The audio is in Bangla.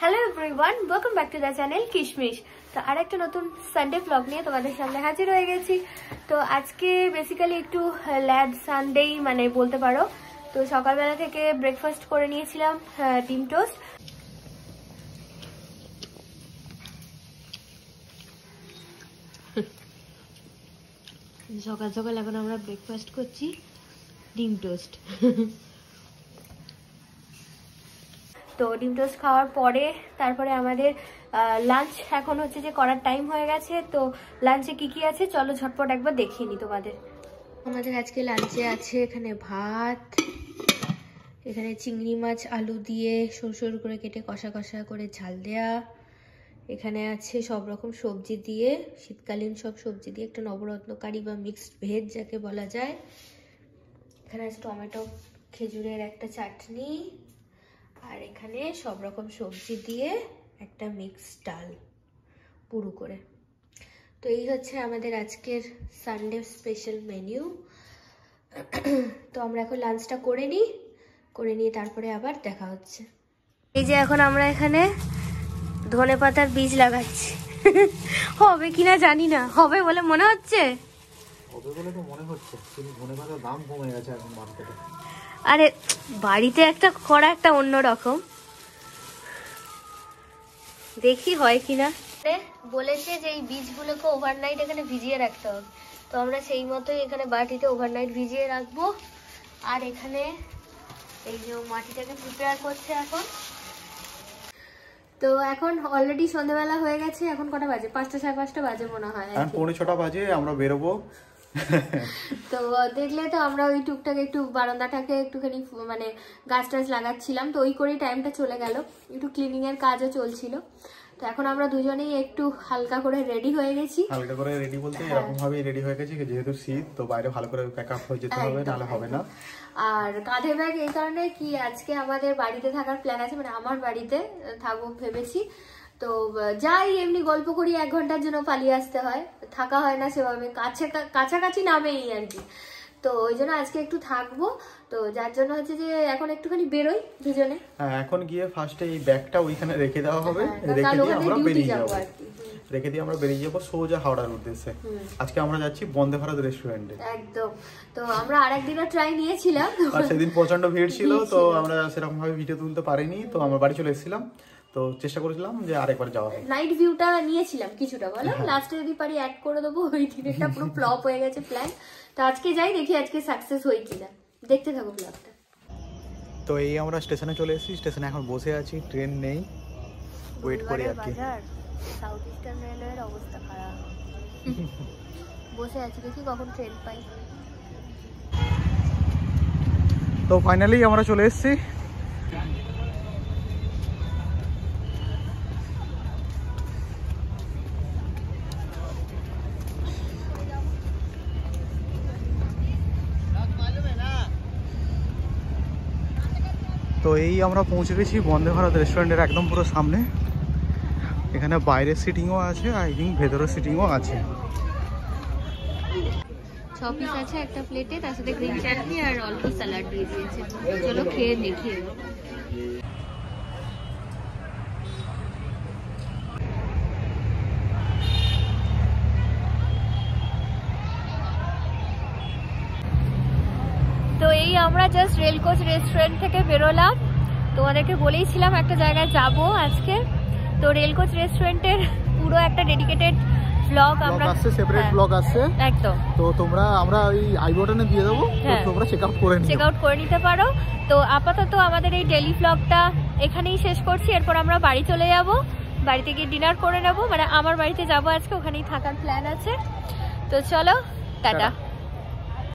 Hello everyone, welcome back to the channel কিশমিশ। তো আর একটা নতুন সানডে ব্লগ নিয়ে তোমাদের সামনে হাজির হয়ে গেছি। তো আজকে বেসিক্যালি একটু ল্যাড সানডেই মানে বলতে পারো। তো সকালবেলা থেকে ব্রেকফাস্ট করে নিয়েছিলাম ডিম টোস্ট। সকাল সকাল এখন আমরা ব্রেকফাস্ট করছি ডিম টোস্ট। তো ডিম টোস্ট খাওয়ার পরে তারপরে আমাদের লাঞ্চ এখন হচ্ছে যে করার টাইম হয়ে গেছে। তো লাঞ্চে কি কি আছে চলো ঝটপট একবার দেখিয়ে নি তোমাদের। আমাদের আজকে লাঞ্চে আছে এখানে ভাত, এখানে চিংড়ি মাছ আলু দিয়ে সরু সরু করে কেটে কষা কষা করে ঝাল দেয়া, এখানে আছে সব রকম সবজি দিয়ে শীতকালীন সব সবজি দিয়ে একটা নবরত্ন কারি বা মিক্সড ভেজ যাকে বলা যায়। এখানে আছে টমেটো খেজুরের একটা চাটনি, আর এখানে সব রকম সবজি দিয়ে একটা মিক্স ডাল পুরো করে। তো এই হচ্ছে আমাদের আজকের সানডে স্পেশাল মেনু। তো আমরা এখন লাঞ্চটা করে নিয়ে তারপরে আবার দেখা হচ্ছে। এই যে এখন আমরা এখানে ধনেপাতার বীজ লাগাচ্ছি। হবে কিনা জানি না, হবে বলে মনে হচ্ছে। হবে বলে তো মনে হচ্ছে, কিন্তু ধনেপাতার দাম কমে গেছে এখন মার্কেটে। আরে বাড়িতে একটা করা একটা অন্যরকম, দেখি হয় কিনা। বলেছে যে এই বীজগুলোকে ওভারনাইট এখানে ভিজিয়ে রাখতে হবে, তো আমরা সেই মতোই এখানে বাটিতে ওভারনাইট ভিজিয়ে রাখবো। আর এখানে এই যে মাটিটাকে প্রিপেয়ার করছে এখন। তো এখন অলরেডি সন্ধ্যাবেলা হয়ে গেছে, এখন কটা বাজে? 5টা 5:30 বাজে মনে হয়, 5:45 বাজে আমরা বেরোবো। তো দেখলে তো আমরা ওই টুকটাক একটু বারান্দাটাকে একটুখানি মানে গাছ টাছ লাগাচ্ছিলাম, তো ওই করেই টাইমটা চলে গেল। একটু ক্লিনিং এর কাজও চলছিল। তো এখন আমরা দুজনেই একটু হালকা করে রেডি হয়ে গেছি। হালকা করে রেডি বলতে এরকম ভাবেই রেডি হয়ে গেছি, যেহেতু শীত তো বাইরে ভালো করে প্যাকআপ হয়ে যেতে হবে, নাহলে হবে না। আর কাঁধে ব্যাগ এই কারণে কি আজকে আমাদের বাড়িতে থাকার প্ল্যান আছে, মানে আমার বাড়িতে থাকবো ভেবেছি। তো যাই এমনি গল্প করি, 1 ঘন্টার জন্য পালিয়ে আসতে হয়, থাকা হয় না সেভাবে, কাছাকাছি নামেই আর কি। তো ওই জন্য আজকে একটু থাকবো। তো যার জন্য হচ্ছে যে এখন একটুখানি বেরোই দুজনে। হ্যাঁ, এখন গিয়ে ফার্স্টে এই ব্যাগটা ওইখানে রেখে দেওয়া হবে, রেখে দিয়ে আমরা বেরিয়ে যাবো। রেখে দিয়ে আমরা বেরিয়ে যাবো সোজা হাওড়ার উদ্দেশ্যে। আজকে আমরা যাচ্ছি বন্দে ভারত রেস্টুরেন্টে। একদম। তো আমরা আরেকদিনও ট্রাই নিয়েছিলাম, আর সেদিন প্রচন্ড ভিড় ছিল, তো আমরা সেরকম ভাবে ভিডিও তুলতে পারিনি। তো আমরা বাড়ি চলে এসেছিলাম, তো চেষ্টা করেছিলাম যে আরেকবার যাওয়া হবে। নাইট ভিউটা নিয়েছিলাম কিছুটা, বলো লাস্টে যদি পারি অ্যাড করে দেবো। ওই দিনটা পুরো ফ্লপ হয়ে গেছে প্ল্যান। তো আজকে যাই, দেখি আজকে সাকসেস হই কিনা, দেখতে থাকো ব্লগটা। তো এই আমরা স্টেশনে চলে এসেছি, স্টেশনে এখন বসে আছি, ট্রেন নেই, ওয়েট করি আর কি। সাউথ ইস্টার্ন রেলওয়ের অবস্থা খারাপ। বসে আছি, দেখি কখন ট্রেন পাই। তো ফাইনালি আমরা চলে এসেছি। তো এই আমরা পৌঁছে গেছি বন্দে ভারত রেস্টুরেন্টের একদম পুরো সামনে। এখানে বাইরের সিটিংও আছে, আই থিঙ্ক ভেতরের সিটিংও আছে। 6 পিস আছে একটা প্লেটে, তার সাথে গ্রিন চাটনি আর অল্প স্যালাড দিয়ে দিয়েছে। চলো খেয়ে দেখি। তো এই আমরা জাস্ট রেলকোচ রেস্টুরেন্ট থেকে বেরোলাম। তোমাদেরকে বলেইছিলাম একটা জায়গায় যাব আজকে। তো রেলকোচ রেস্টুরেন্টের পুরো একটা ডেডিকেটেড ব্লগ আমরা আসছে, সেপারেট ব্লগ আসছে একদম। তো তোমরা আমরা ওই আই বাটনে দিয়ে দেবো, তোমরা চেক আউট করে নিতে পারো। তো আপাতত আমাদের এই ডেইলি ব্লগটা এখানেই শেষ করছি। এরপর আমরা বাড়ি চলে যাব, বাড়িতে গিয়ে ডিনার করে নেব, মানে আমার বাড়িতে যাব আজকে, ওখানেই থাকার প্ল্যান আছে। তো চলো টাটা।